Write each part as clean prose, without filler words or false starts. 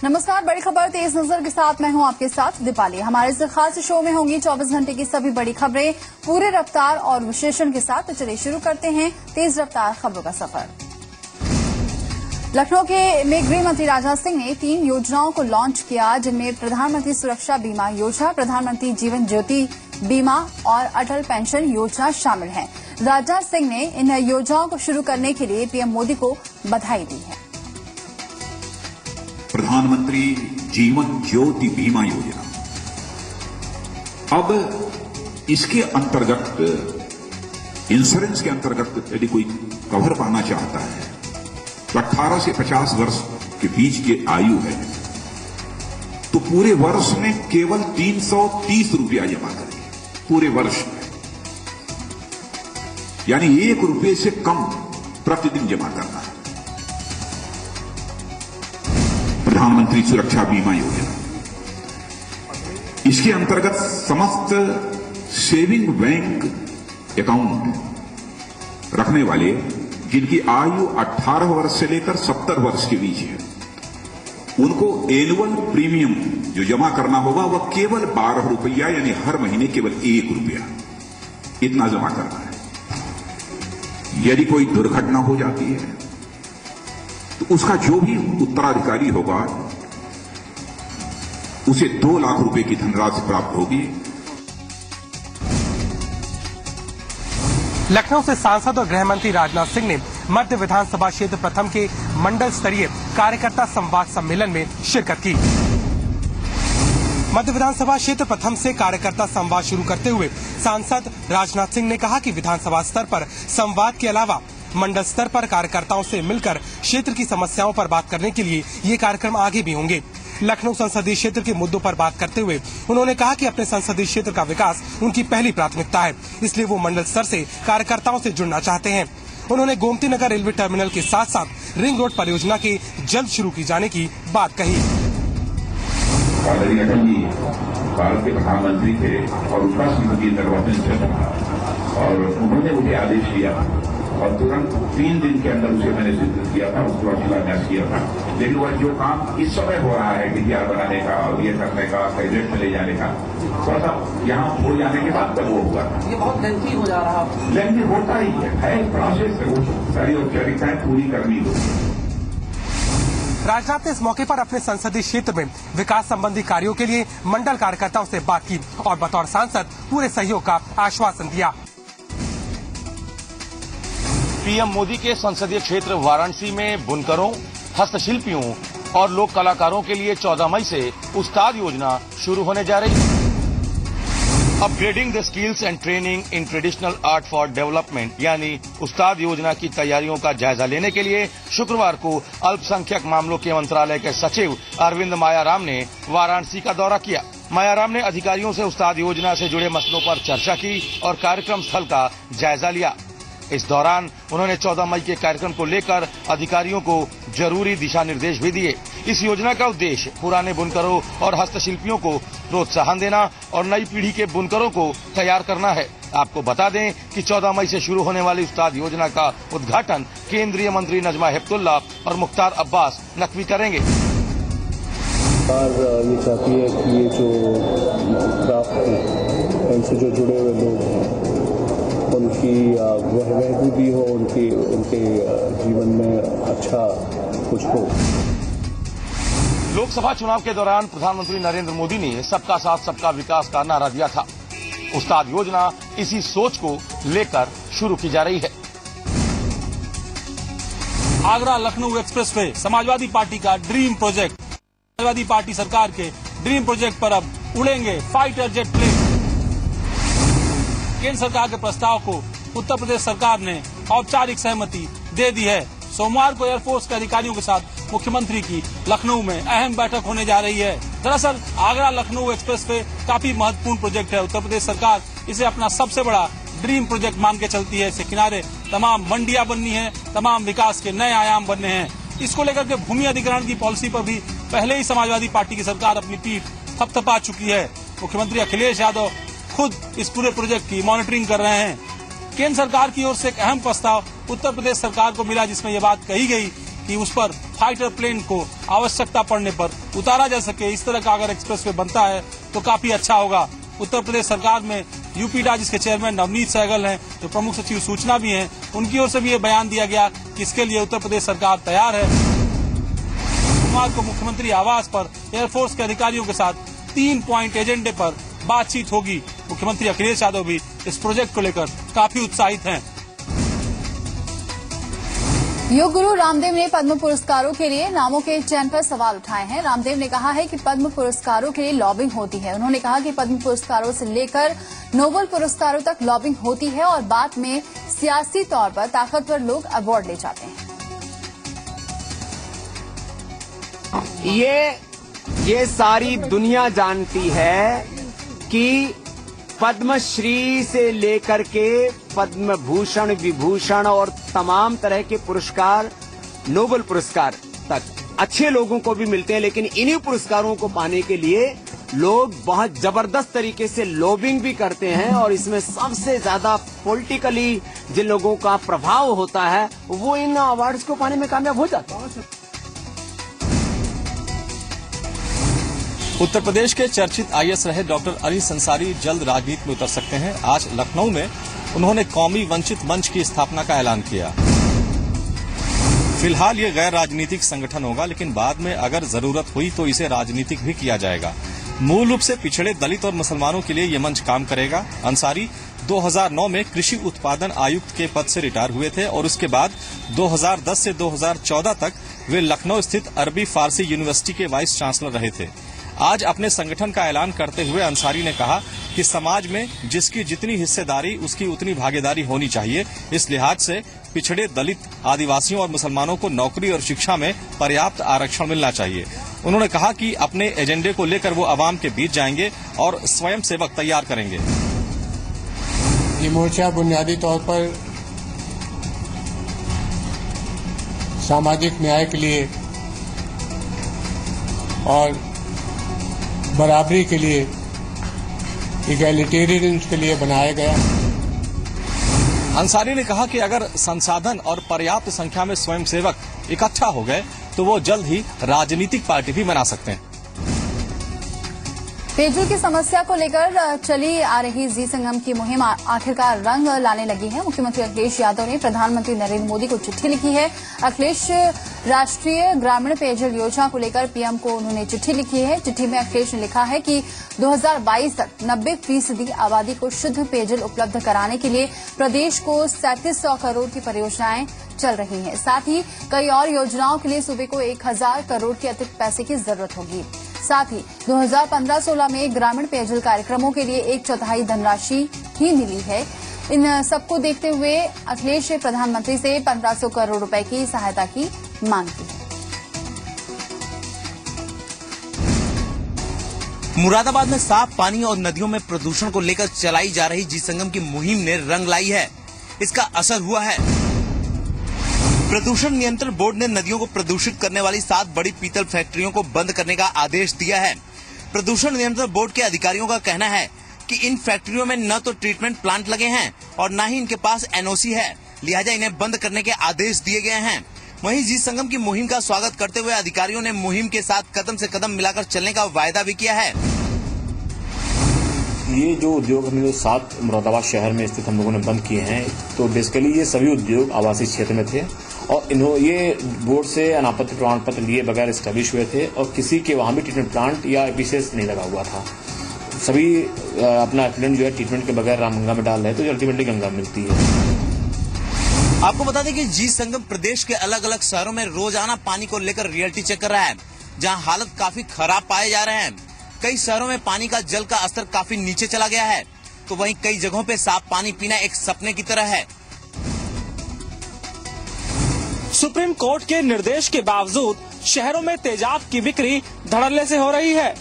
नमस्कार, बड़ी खबर तेज नजर के साथ मैं हूं आपके साथ दीपाली। हमारे इस खास शो में होंगी 24 घंटे की सभी बड़ी खबरें पूरे रफ्तार और विश्लेषण के साथ। तो चलिए शुरू करते हैं तेज रफ्तार खबरों का सफर। लखनऊ में गृह मंत्री राजनाथ सिंह ने 3 योजनाओं को लॉन्च किया, जिनमें प्रधानमंत्री सुरक्षा बीमा योजना, प्रधानमंत्री जीवन ज्योति बीमा और अटल पेंशन योजना शामिल हैं। राजनाथ सिंह ने इन योजनाओं को शुरू करने के लिए पीएम मोदी को बधाई दी है। प्रधानमंत्री जीवन ज्योति बीमा योजना, अब इसके अंतर्गत इंश्योरेंस के अंतर्गत यदि कोई कवर पाना चाहता है तो 18 से 50 वर्ष के बीच की आयु है तो पूरे वर्ष में केवल 330 रुपया जमा करें, पूरे वर्ष में, यानी 1 रुपये से कम प्रतिदिन जमा करना है। प्रधानमंत्री सुरक्षा बीमा योजना, इसके अंतर्गत समस्त सेविंग बैंक अकाउंट रखने वाले जिनकी आयु 18 वर्ष से लेकर 70 वर्ष के बीच है, उनको एनुअल प्रीमियम जो जमा करना होगा वह केवल 12 रुपया, यानी हर महीने केवल 1 रुपया इतना जमा करना है। यदि कोई दुर्घटना हो जाती है तो उसका जो भी उत्तराधिकारी होगा उसे 2 लाख रुपए की धनराशि प्राप्त होगी। लखनऊ से सांसद और गृह मंत्री राजनाथ सिंह ने मध्य विधानसभा क्षेत्र प्रथम के मंडल स्तरीय कार्यकर्ता संवाद सम्मेलन में शिरकत की। मध्य विधानसभा क्षेत्र प्रथम से कार्यकर्ता संवाद शुरू करते हुए सांसद राजनाथ सिंह ने कहा कि विधानसभा स्तर पर संवाद के अलावा मंडल स्तर पर कार्यकर्ताओं से मिलकर क्षेत्र की समस्याओं पर बात करने के लिए ये कार्यक्रम आगे भी होंगे। लखनऊ संसदीय क्षेत्र के मुद्दों पर बात करते हुए उन्होंने कहा कि अपने संसदीय क्षेत्र का विकास उनकी पहली प्राथमिकता है, इसलिए वो मंडल स्तर से कार्यकर्ताओं से जुड़ना चाहते हैं। उन्होंने गोमती नगर रेलवे टर्मिनल के साथ साथ रिंग रोड परियोजना के जल्द शुरू की जाने की बात कही। भारत के प्रधानमंत्री थे और उपराष्ट्रपति निर्वाचन और उन्होंने मुझे आदेश दिया और तुरंत 3 दिन के अंदर उसे मैंने स्वीकृत किया था, उसके बाद शिलान्यास किया था। लेकिन वह जो काम इस समय हो रहा है डीपीआर बनाने का और ये करने का, कैबिनेट में ले जाने का, थोड़ा सा यहाँ हो जाने के बाद तक वो हुआ। ये बहुत लेंथी हो जा रहा है। लेंथी होता ही है प्रोसेस से, वो सारी औपचारिकताएं पूरी करनी होगी। राजनाथ ने इस मौके पर अपने संसदीय क्षेत्र में विकास संबंधी कार्यों के लिए मंडल कार्यकर्ताओं से बात की और बतौर सांसद पूरे सहयोग का आश्वासन दिया। पीएम मोदी के संसदीय क्षेत्र वाराणसी में बुनकरों, हस्तशिल्पियों और लोक कलाकारों के लिए 14 मई से उस्ताद योजना शुरू होने जा रही है। Upgrading the skills and training in traditional art for development यानी उस्ताद योजना की तैयारियों का जायजा लेने के लिए शुक्रवार को अल्पसंख्यक मामलों के मंत्रालय के सचिव अरविंद मायाराम ने वाराणसी का दौरा किया। मायाराम ने अधिकारियों से उस्ताद योजना से जुड़े मसलों पर चर्चा की और कार्यक्रम स्थल का जायजा लिया। इस दौरान उन्होंने 14 मई के कार्यक्रम को लेकर अधिकारियों को जरूरी दिशा निर्देश भी दिए। इस योजना का उद्देश्य पुराने बुनकरों और हस्तशिल्पियों को प्रोत्साहन देना और नई पीढ़ी के बुनकरों को तैयार करना है। आपको बता दें कि 14 मई से शुरू होने वाली उस्ताद योजना का उद्घाटन केंद्रीय मंत्री नजमा हेपतुल्ला और मुख्तार अब्बास नकवी करेंगे। सरकार ये चाहती है कि ये जो क्राफ्ट इनसे जो जुड़े हुए लोग हैं उनकी वह भी हो, उनके जीवन में अच्छा कुछ हो। लोकसभा चुनाव के दौरान प्रधानमंत्री नरेंद्र मोदी ने सबका साथ सबका विकास का नारा दिया था। उस्ताद योजना इसी सोच को लेकर शुरू की जा रही है। आगरा लखनऊ एक्सप्रेसवे समाजवादी पार्टी का ड्रीम प्रोजेक्ट। समाजवादी पार्टी सरकार के ड्रीम प्रोजेक्ट पर अब उड़ेंगे फाइटर जेट प्लेन। केंद्र सरकार के प्रस्ताव को उत्तर प्रदेश सरकार ने औपचारिक सहमति दे दी है। सोमवार को एयरफोर्स के अधिकारियों के साथ मुख्यमंत्री की लखनऊ में अहम बैठक होने जा रही है। दरअसल आगरा लखनऊ एक्सप्रेसवे काफी महत्वपूर्ण प्रोजेक्ट है। उत्तर प्रदेश सरकार इसे अपना सबसे बड़ा ड्रीम प्रोजेक्ट मान के चलती है। इसके किनारे तमाम मंडियां बननी है, तमाम विकास के नए आयाम बनने हैं। इसको लेकर के भूमि अधिग्रहण की पॉलिसी पर भी पहले ही समाजवादी पार्टी की सरकार अपनी पीठ थपथपा चुकी है। मुख्यमंत्री अखिलेश यादव खुद इस पूरे प्रोजेक्ट की मॉनिटरिंग कर रहे हैं। केंद्र सरकार की ओर से एक अहम प्रस्ताव उत्तर प्रदेश सरकार को मिला, जिसमें यह बात कही गई कि उस पर फाइटर प्लेन को आवश्यकता पड़ने पर उतारा जा सके। इस तरह का अगर एक्सप्रेसवे बनता है तो काफी अच्छा होगा। उत्तर प्रदेश सरकार में यूपीडा जिसके चेयरमैन नवनीत सहगल हैं, जो प्रमुख सचिव सूचना भी हैं, उनकी ओर से भी ये बयान दिया गया कि इसके लिए उत्तर प्रदेश सरकार तैयार है। सोमवार को मुख्यमंत्री आवास पर एयरफोर्स के अधिकारियों के साथ 3 पॉइंट एजेंडे पर बातचीत होगी। मुख्यमंत्री अखिलेश यादव भी इस प्रोजेक्ट को लेकर काफी उत्साहित हैं। योग गुरु रामदेव ने पद्म पुरस्कारों के लिए नामों के चयन पर सवाल उठाए हैं। रामदेव ने कहा है कि पद्म पुरस्कारों के लिए लॉबिंग होती है। उन्होंने कहा कि पद्म पुरस्कारों से लेकर नोबेल पुरस्कारों तक लॉबिंग होती है और बाद में सियासी तौर पर ताकतवर लोग अवार्ड ले जाते हैं। ये सारी दुनिया जानती है कि पद्मश्री से लेकर के पद्म भूषण, विभूषण और तमाम तरह के पुरस्कार, नोबेल पुरस्कार तक अच्छे लोगों को भी मिलते हैं, लेकिन इन्हीं पुरस्कारों को पाने के लिए लोग बहुत जबरदस्त तरीके से लॉबिंग भी करते हैं और इसमें सबसे ज्यादा पॉलिटिकली जिन लोगों का प्रभाव होता है वो इन अवार्ड्स को पाने में कामयाब हो जाते हैं। उत्तर प्रदेश के चर्चित आईएएस रहे डॉक्टर अनीस अंसारी जल्द राजनीति में उतर सकते हैं। आज लखनऊ में उन्होंने कौमी वंचित मंच की स्थापना का ऐलान किया। फिलहाल ये गैर राजनीतिक संगठन होगा, लेकिन बाद में अगर जरूरत हुई तो इसे राजनीतिक भी किया जाएगा। मूल रूप से पिछड़े दलित और मुसलमानों के लिए ये मंच काम करेगा। अंसारी 2009 में कृषि उत्पादन आयुक्त के पद से रिटायर हुए थे और उसके बाद 2010 से 2014 तक वे लखनऊ स्थित अरबी फारसी यूनिवर्सिटी के वाइस चांसलर रहे थे। आज अपने संगठन का ऐलान करते हुए अंसारी ने कहा कि समाज में जिसकी जितनी हिस्सेदारी उसकी उतनी भागीदारी होनी चाहिए। इस लिहाज से पिछड़े दलित, आदिवासियों और मुसलमानों को नौकरी और शिक्षा में पर्याप्त आरक्षण मिलना चाहिए। उन्होंने कहा कि अपने एजेंडे को लेकर वो आवाम के बीच जाएंगे और स्वयं सेवक तैयार करेंगे। ये मोर्चा बुनियादी तौर पर सामाजिक न्याय के लिए और बराबरी के लिए, इगैलिटेरियन के लिए बनाया गया। अंसारी ने कहा कि अगर संसाधन और पर्याप्त संख्या में स्वयंसेवक इकट्ठा हो गए तो वो जल्द ही राजनीतिक पार्टी भी बना सकते हैं। पेयजल की समस्या को लेकर चली आ रही जी संगम की मुहिम आखिरकार रंग लाने लगी है। मुख्यमंत्री अखिलेश यादव ने प्रधानमंत्री नरेंद्र मोदी को चिट्ठी लिखी है। अखिलेश राष्ट्रीय ग्रामीण पेयजल योजना को लेकर पीएम को उन्होंने चिट्ठी लिखी है। चिट्ठी में अखिलेश ने लिखा है कि 2022 तक 90% आबादी को शुद्ध पेयजल उपलब्ध कराने के लिए प्रदेश को 3700 करोड़ की परियोजनाएं चल रही हैं। साथ ही कई और योजनाओं के लिए सूबे को 1000 करोड़ के अतिरिक्त पैसे की जरूरत होगी। साथ ही 2015-16 में ग्रामीण पेयजल कार्यक्रमों के लिए 1/4 धनराशि ही मिली है। इन सबको देखते हुए अखिलेश ने प्रधानमंत्री से 1500 करोड़ रुपए की सहायता की मांग की है। मुरादाबाद में साफ पानी और नदियों में प्रदूषण को लेकर चलाई जा रही जी संगम की मुहिम ने रंग लाई है। इसका असर हुआ है। प्रदूषण नियंत्रण बोर्ड ने नदियों को प्रदूषित करने वाली 7 बड़ी पीतल फैक्ट्रियों को बंद करने का आदेश दिया है। प्रदूषण नियंत्रण बोर्ड के अधिकारियों का कहना है कि इन फैक्ट्रियों में न तो ट्रीटमेंट प्लांट लगे हैं और न ही इनके पास एनओसी है, लिहाजा इन्हें बंद करने के आदेश दिए गए हैं। वहीं जी संगम की मुहिम का स्वागत करते हुए अधिकारियों ने मुहिम के साथ कदम से कदम मिलाकर चलने का वायदा भी किया है। ये जो उद्योग हमने 7 मुरादाबाद शहर में स्थित हम लोगों ने बंद किए हैं, तो बेसिकली ये सभी उद्योग आवासीय क्षेत्र में थे और ये बोर्ड से अनापत्ति प्रमाण पत्र लिए बगैर एस्टेब्लिश हुए थे और किसी के वहां भी ट्रीटमेंट प्लांट या एपीसीएस नहीं लगा हुआ था। सभी अपना एफ्लुएंट जो है ट्रीटमेंट के बगैर रामगंगा में डाल रहे हैं, तो अल्टीमेटली गंगा मिलती है। आपको बता दें कि जी संगम प्रदेश के अलग अलग शहरों में रोजाना पानी को लेकर रियलिटी चेक कर रहा है, जहां हालत काफी खराब पाए जा रहे हैं। कई शहरों में पानी का जल का स्तर काफी नीचे चला गया है, तो वहीं कई जगहों पे साफ पानी पीना एक सपने की तरह है। सुप्रीम कोर्ट के निर्देश के बावजूद शहरों में तेजाब की बिक्री धड़ल्ले से हो रही है।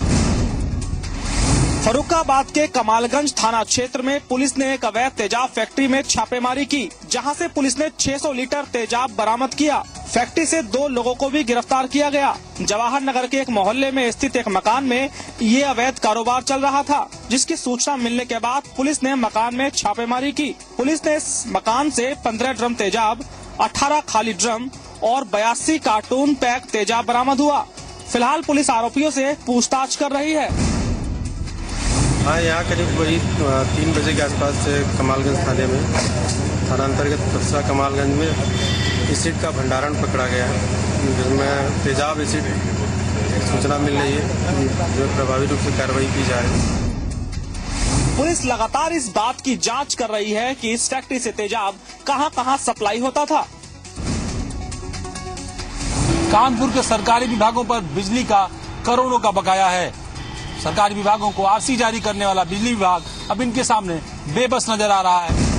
फर्रुखाबाद के कमालगंज थाना क्षेत्र में पुलिस ने एक अवैध तेजाब फैक्ट्री में छापेमारी की, जहां से पुलिस ने 600 लीटर तेजाब बरामद किया। फैक्ट्री से 2 लोगों को भी गिरफ्तार किया गया। जवाहर नगर के एक मोहल्ले में स्थित एक मकान में ये अवैध कारोबार चल रहा था, जिसकी सूचना मिलने के बाद पुलिस ने मकान में छापेमारी की। पुलिस ने इस मकान से 15 ड्रम तेजाब, 18 खाली ड्रम और 82 कार्टून पैक तेजाब बरामद हुआ। फिलहाल पुलिस आरोपियों से पूछताछ कर रही है। हाँ, यहाँ करीब वही 3 बजे के आसपास कमालगंज थाने में थाना अंतर्गत बक्सा कमालगंज में एसिड का भंडारण पकड़ा गया है, जिसमें तेजाब एसिड सूचना मिल रही है, जो प्रभावी रूप से कार्रवाई की जा रही है। पुलिस लगातार इस बात की जांच कर रही है कि इस फैक्ट्री से तेजाब कहां-कहां सप्लाई होता था। कानपुर के सरकारी विभागों पर बिजली का करोड़ों का बकाया है। सरकारी विभागों को आरसी जारी करने वाला बिजली विभाग अब इनके सामने बेबस नजर आ रहा है।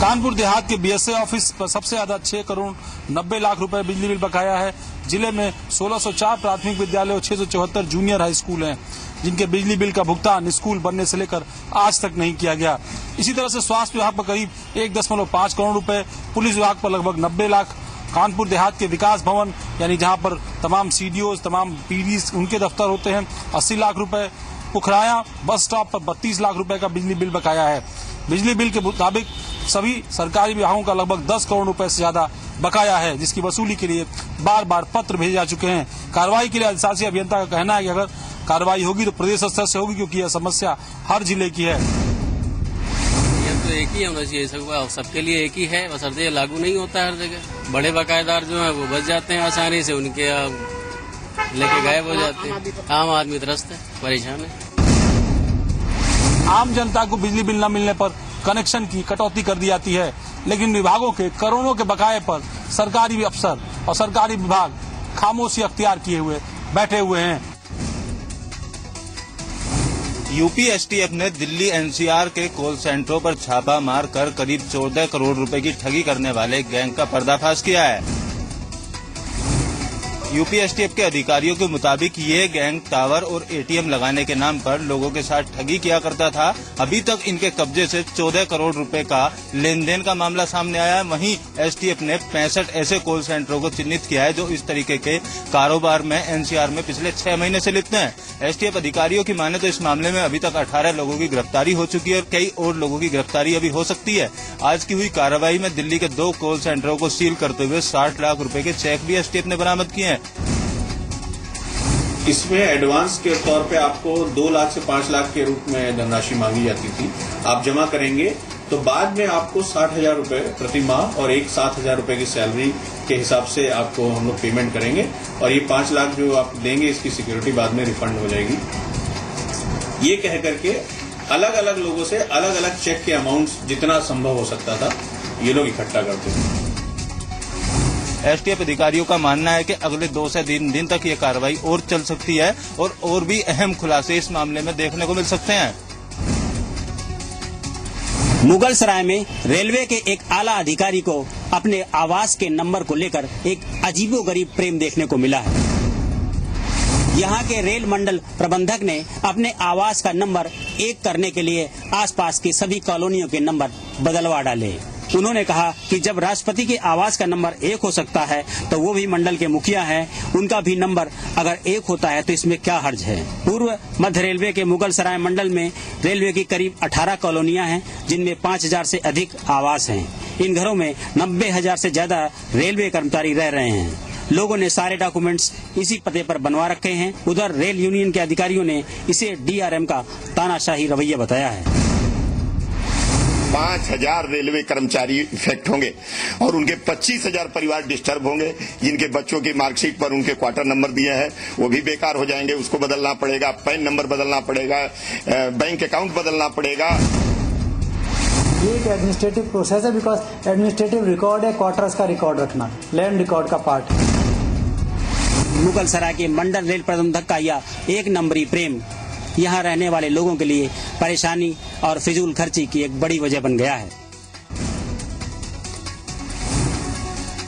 कानपुर देहात के बीएसए ऑफिस पर सबसे ज्यादा 6 करोड़ 90 लाख रुपए बिजली बिल बकाया है। जिले में 1604 प्राथमिक विद्यालय और 674 जूनियर हाई स्कूल हैं, जिनके बिजली बिल का भुगतान स्कूल बनने से लेकर आज तक नहीं किया गया। इसी तरह से स्वास्थ्य विभाग पर करीब 1.5 करोड़ रुपए, पुलिस विभाग पर लगभग 90 लाख, कानपुर देहात के विकास भवन यानी जहां पर तमाम सीडीओ, तमाम पीडीज उनके दफ्तर होते हैं, 80 लाख रुपए, पुखराया बस स्टॉप पर 32 लाख रुपए का बिजली बिल बकाया है। बिजली बिल के मुताबिक सभी सरकारी विभागों का लगभग 10 करोड़ रुपए से ज्यादा बकाया है, जिसकी वसूली के लिए बार बार पत्र भेजे जा चुके हैं। कार्रवाई के लिए अधिशासी अभियंता का कहना है कि अगर कार्रवाई होगी तो प्रदेश स्तर से होगी, क्योंकि यह समस्या हर जिले की है। ये तो एक ही होना चाहिए, सबके लिए एक ही है, बशर्ते ये लागू नहीं होता है हर जगह। बड़े बकायेदार जो है वो बच जाते हैं आसानी से, उनके लेके गायब हो जाते हैं। आम आदमी त्रस्त है, परेशान है। आम जनता को बिजली बिल न मिलने पर कनेक्शन की कटौती कर दी जाती है, लेकिन विभागों के करोड़ों के बकाये पर सरकारी अफसर और सरकारी विभाग खामोशी अख्तियार किए हुए बैठे हुए हैं। यूपी एसटीएफ ने दिल्ली एनसीआर के कॉल सेंटरों पर छापा मार कर करीब 14 करोड़ रुपए की ठगी करने वाले गैंग का पर्दाफाश किया है। यूपी एसटीएफ के अधिकारियों के मुताबिक ये गैंग टावर और एटीएम लगाने के नाम पर लोगों के साथ ठगी किया करता था। अभी तक इनके कब्जे से 14 करोड़ रुपए का लेन देन का मामला सामने आया है। वहीं एसटीएफ ने 65 ऐसे कॉल सेंटरों को चिन्हित किया है जो इस तरीके के कारोबार में एनसीआर में पिछले 6 महीने से लिप्त हैं। एसटीएफ अधिकारियों की माने तो इस मामले में अभी तक 18 लोगों की गिरफ्तारी हो चुकी है और कई और लोगों की गिरफ्तारी अभी हो सकती है। आज की हुई कार्रवाई में दिल्ली के 2 कॉल सेंटरों को सील करते हुए 60 लाख रुपए के चेक भी एसटीएफ ने बरामद किए हैं। इसमें एडवांस के तौर पे आपको 2 लाख से 5 लाख के रूप में धनराशि मांगी जाती थी। आप जमा करेंगे तो बाद में आपको 60,000 रुपए प्रति माह और एक 7,000 रुपए की सैलरी के हिसाब से आपको हम लोग पेमेंट करेंगे और ये 5 लाख जो आप देंगे इसकी सिक्योरिटी बाद में रिफंड हो जाएगी। ये कह करके अलग अलग लोगों से अलग अलग चेक के अमाउंट्स जितना संभव हो सकता था ये लोग इकट्ठा करते थे। एसटीएफ अधिकारियों का मानना है कि अगले 2 से 3 दिन तक ये कार्रवाई और चल सकती है और भी अहम खुलासे इस मामले में देखने को मिल सकते हैं। मुगलसराय में रेलवे के एक आला अधिकारी को अपने आवास के नंबर को लेकर एक अजीबोगरीब प्रेम देखने को मिला है। यहाँ के रेल मंडल प्रबंधक ने अपने आवास का नंबर 1 करने के लिए आसपास की सभी कॉलोनियों के नंबर बदलवा डाले। उन्होंने कहा कि जब राष्ट्रपति के आवास का नंबर 1 हो सकता है तो वो भी मंडल के मुखिया हैं, उनका भी नंबर अगर 1 होता है तो इसमें क्या हर्ज है। पूर्व मध्य रेलवे के मुगलसराय मंडल में रेलवे की करीब 18 कॉलोनियां हैं, जिनमें 5,000 से अधिक आवास हैं। इन घरों में 90,000 से ज्यादा रेलवे कर्मचारी रह रहे हैं। लोगों ने सारे डॉक्यूमेंट्स इसी पते पर बनवा रखे हैं। उधर रेल यूनियन के अधिकारियों ने इसे डीआरएम का तानाशाही रवैया बताया है। 5,000 रेलवे कर्मचारी इफेक्ट होंगे और उनके 25,000 परिवार डिस्टर्ब होंगे, जिनके बच्चों की मार्कशीट पर उनके क्वार्टर नंबर दिए हैं वो भी बेकार हो जाएंगे, उसको बदलना पड़ेगा, पैन नंबर बदलना पड़ेगा, बैंक अकाउंट बदलना पड़ेगा। ये एक एडमिनिस्ट्रेटिव प्रोसेस है, बिकॉज एडमिनिस्ट्रेटिव रिकॉर्ड है क्वार्टर्स का रिकॉर्ड रखना, लैंड रिकॉर्ड का पार्ट है। मुगलसराय के मंडल रेल प्रबंधक का यह 1 नंबरी प्रेम यहाँ रहने वाले लोगों के लिए परेशानी और फिजूल खर्ची की एक बड़ी वजह बन गया है।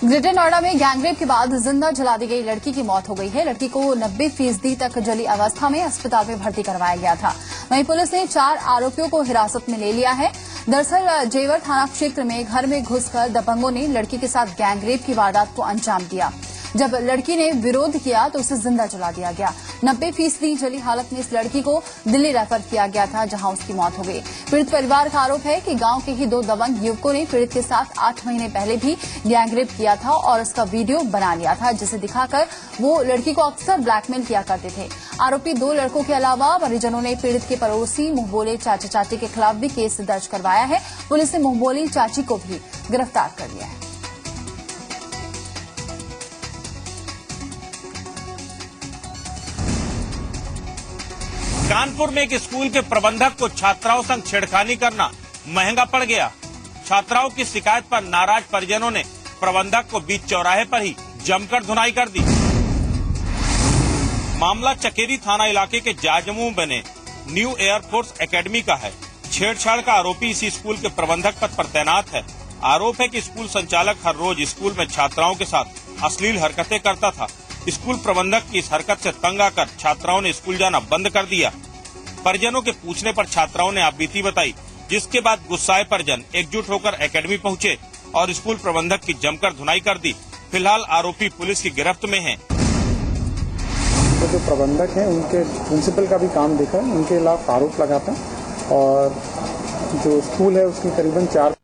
ग्रेटर नोएडा में गैंगरेप के बाद जिंदा जला दी गई लड़की की मौत हो गई है। लड़की को 90% तक जली अवस्था में अस्पताल में भर्ती करवाया गया था। वहीं पुलिस ने 4 आरोपियों को हिरासत में ले लिया है। दरअसल जेवर थाना क्षेत्र में घर में घुसकर दबंगों ने लड़की के साथ गैंगरेप की वारदात को अंजाम दिया। जब लड़की ने विरोध किया तो उसे जिंदा जला दिया गया। 90% जली हालत में इस लड़की को दिल्ली रेफर किया गया था, जहां उसकी मौत हो गई। पीड़ित परिवार का आरोप है कि गांव के ही 2 दबंग युवकों ने पीड़ित के साथ 8 महीने पहले भी गैंगरेप किया था और उसका वीडियो बना लिया था, जिसे दिखाकर वो लड़की को अक्सर ब्लैकमेल किया करते थे। आरोपी 2 लड़कों के अलावा परिजनों ने पीड़ित के पड़ोसी मुंहबोले चाचा चाची के खिलाफ भी केस दर्ज करवाया है। पुलिस ने मुंहबोली चाची को भी गिरफ्तार कर लिया है। कानपुर में एक स्कूल के प्रबंधक को छात्राओं संग छेड़खानी करना महंगा पड़ गया। छात्राओं की शिकायत पर नाराज परिजनों ने प्रबंधक को बीच चौराहे पर ही जमकर धुनाई कर दी। मामला चकेरी थाना इलाके के जाजमू बने न्यू एयरफोर्स एकेडमी का है। छेड़छाड़ का आरोपी इसी स्कूल के प्रबंधक पद पर तैनात है। आरोप है कि स्कूल संचालक हर रोज स्कूल में छात्राओं के साथ अश्लील हरकतें करता था। स्कूल प्रबंधक की इस हरकत से तंग आकर छात्राओं ने स्कूल जाना बंद कर दिया। परिजनों के पूछने पर छात्राओं ने आपबीती बताई, जिसके बाद गुस्साए परिजन एकजुट होकर एकेडमी पहुंचे और स्कूल प्रबंधक की जमकर धुनाई कर दी। फिलहाल आरोपी पुलिस की गिरफ्त में हैं। तो जो प्रबंधक हैं उनके प्रिंसिपल का भी काम देखा है, उनके खिलाफ आरोप लगाते हैं और जो स्कूल है उसकी करीबन 4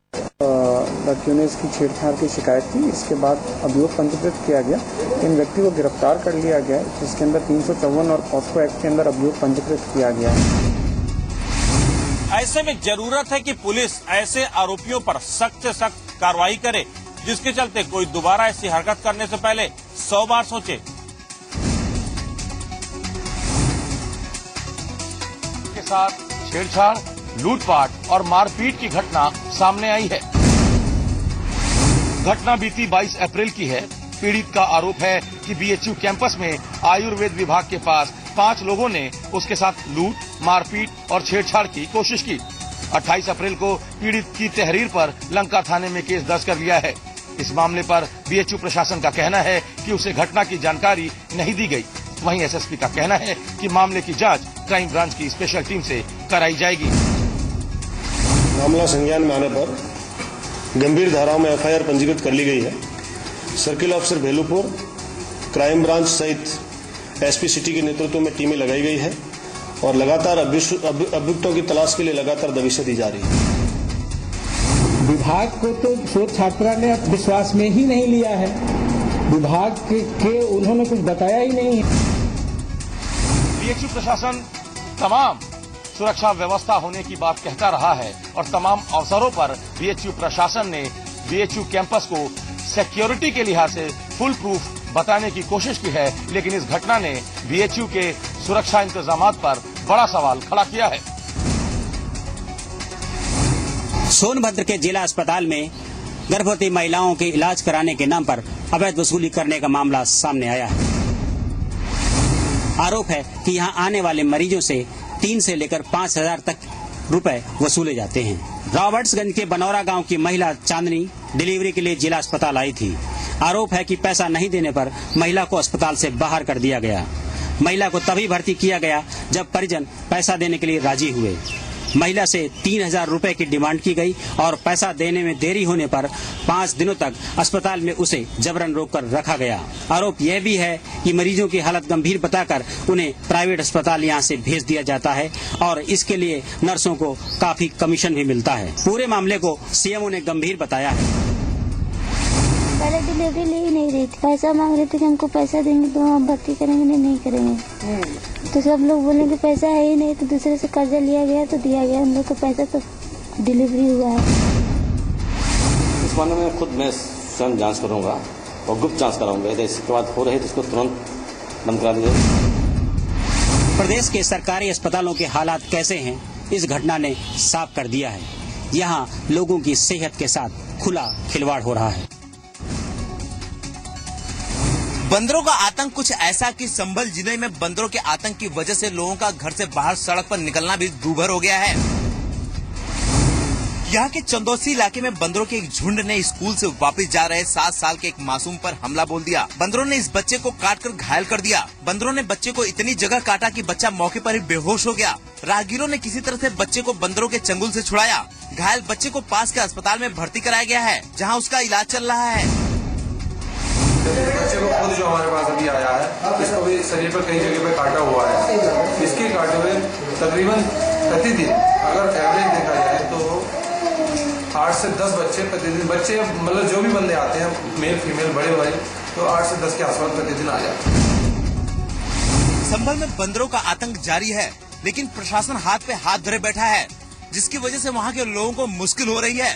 लड़कियों ने इसकी छेड़छाड़ की शिकायत की। इसके बाद अभियोग पंजीकृत किया गया। इन व्यक्ति को गिरफ्तार कर लिया गया है, जिसके अंदर 354 और पॉस्को एक्ट के अंदर अभियोग पंजीकृत किया गया है। ऐसे में जरूरत है कि पुलिस ऐसे आरोपियों पर सख्त से सख्त कार्रवाई करे, जिसके चलते कोई दोबारा ऐसी हरकत करने से पहले 100 बार सोचे। के साथ छेड़छाड़, लूटपाट और मारपीट की घटना सामने आई है। घटना बीती 22 अप्रैल की है। पीड़ित का आरोप है कि बीएचयू कैंपस में आयुर्वेद विभाग के पास 5 लोगों ने उसके साथ लूट, मारपीट और छेड़छाड़ की कोशिश की। 28 अप्रैल को पीड़ित की तहरीर पर लंका थाने में केस दर्ज कर लिया है। इस मामले पर बीएचयू प्रशासन का कहना है कि उसे घटना की जानकारी नहीं दी गई। वहीं एसएसपी का कहना है कि मामले की जांच क्राइम ब्रांच की स्पेशल टीम से कराई जाएगी। मामला संज्ञान में आने पर गंभीर धाराओं में एफआईआर पंजीकृत कर ली गई है। Circle officer Bhelupur, crime branch सहित एसपी सिटी के नेतृत्व में टीमें लगाई गई है और लगातार अभियुक्तों की तलाश के लिए लगातार दबिशें दी जा रही है। विभाग को तो शोध छात्रा ने विश्वास में ही नहीं लिया है। विभाग के उन्होंने कुछ बताया ही नहीं है। बीएचयू प्रशासन तमाम सुरक्षा व्यवस्था होने की बात कहता रहा है और तमाम अवसरों पर बीएचयू प्रशासन ने बीएचयू कैंपस को सिक्योरिटी के लिहाज से फुल प्रूफ बताने की कोशिश की है, लेकिन इस घटना ने बीएचयू के सुरक्षा इंतजामात पर बड़ा सवाल खड़ा किया है। सोनभद्र के जिला अस्पताल में गर्भवती महिलाओं के इलाज कराने के नाम पर अवैध वसूली करने का मामला सामने आया है। आरोप है कि यहां आने वाले मरीजों से 3 से लेकर 5,000 तक रुपए वसूले जाते हैं। रॉबर्ट्सगंज के बनौरा गांव की महिला चांदनी डिलीवरी के लिए जिला अस्पताल आई थी। आरोप है कि पैसा नहीं देने पर महिला को अस्पताल से बाहर कर दिया गया। महिला को तभी भर्ती किया गया जब परिजन पैसा देने के लिए राजी हुए। महिला से 3,000 रुपए की डिमांड की गई और पैसा देने में देरी होने पर 5 दिनों तक अस्पताल में उसे जबरन रोककर रखा गया। आरोप यह भी है कि मरीजों की हालत गंभीर बताकर उन्हें प्राइवेट अस्पताल यहां से भेज दिया जाता है और इसके लिए नर्सों को काफी कमीशन भी मिलता है। पूरे मामले को सीएमओ ने गंभीर बताया है। पहले डिलीवरी ले ही नहीं रही थी, पैसा मांग रहे थे कि हमको पैसा देंगे तो हम भर्ती करेंगे, नहीं करेंगे। तो सब लोग बोलेंगे पैसा है ही नहीं, तो दूसरे से कर्जा लिया गया तो दिया गया। हम लोग को पैसा तो डिलीवरी हुआ है। इस मामले में खुद मैं स्वयं जांच करूंगा और गुप्त जांच कराऊंगा। यदि इसके बाद हो रही तो इसको तुरंत बंद करा दीजिए। प्रदेश के सरकारी अस्पतालों के हालात कैसे हैं, इस घटना ने साफ कर दिया है। यहाँ लोगों की सेहत के साथ खुला खिलवाड़ हो रहा है। बंदरों का आतंक कुछ ऐसा कि संभल जिले में बंदरों के आतंक की वजह से लोगों का घर से बाहर सड़क पर निकलना भी दूभर हो गया है। यहाँ के चंदौसी इलाके में बंदरों के एक झुंड ने स्कूल से वापस जा रहे 7 साल के एक मासूम पर हमला बोल दिया। बंदरों ने इस बच्चे को काटकर घायल कर दिया। बंदरों ने बच्चे को इतनी जगह काटा कि बच्चा मौके पर ही बेहोश हो गया। राहगीरों ने किसी तरह से बच्चे को बंदरों के चंगुल से छुड़ाया। घायल बच्चे को पास के अस्पताल में भर्ती कराया गया है, जहाँ उसका इलाज चल रहा है। बच्चे को खुद जो हमारे पास अभी आया है, इसको भी शरीर पर कई जगह पे काटा हुआ है। इसके काटे हुए तकरीबन प्रतिदिन अगर एवरेज देखा जाए तो 8 से 10 बच्चे प्रतिदिन, बच्चे मतलब जो भी बंदे आते हैं मेल फीमेल बड़े बड़े, तो 8 से 10 के आसपास प्रतिदिन आ जाते हैं। संभल में बंदरों का आतंक जारी है, लेकिन प्रशासन हाथ पे हाथ धरे बैठा है, जिसकी वजह से वहाँ के लोगों को मुश्किल हो रही है।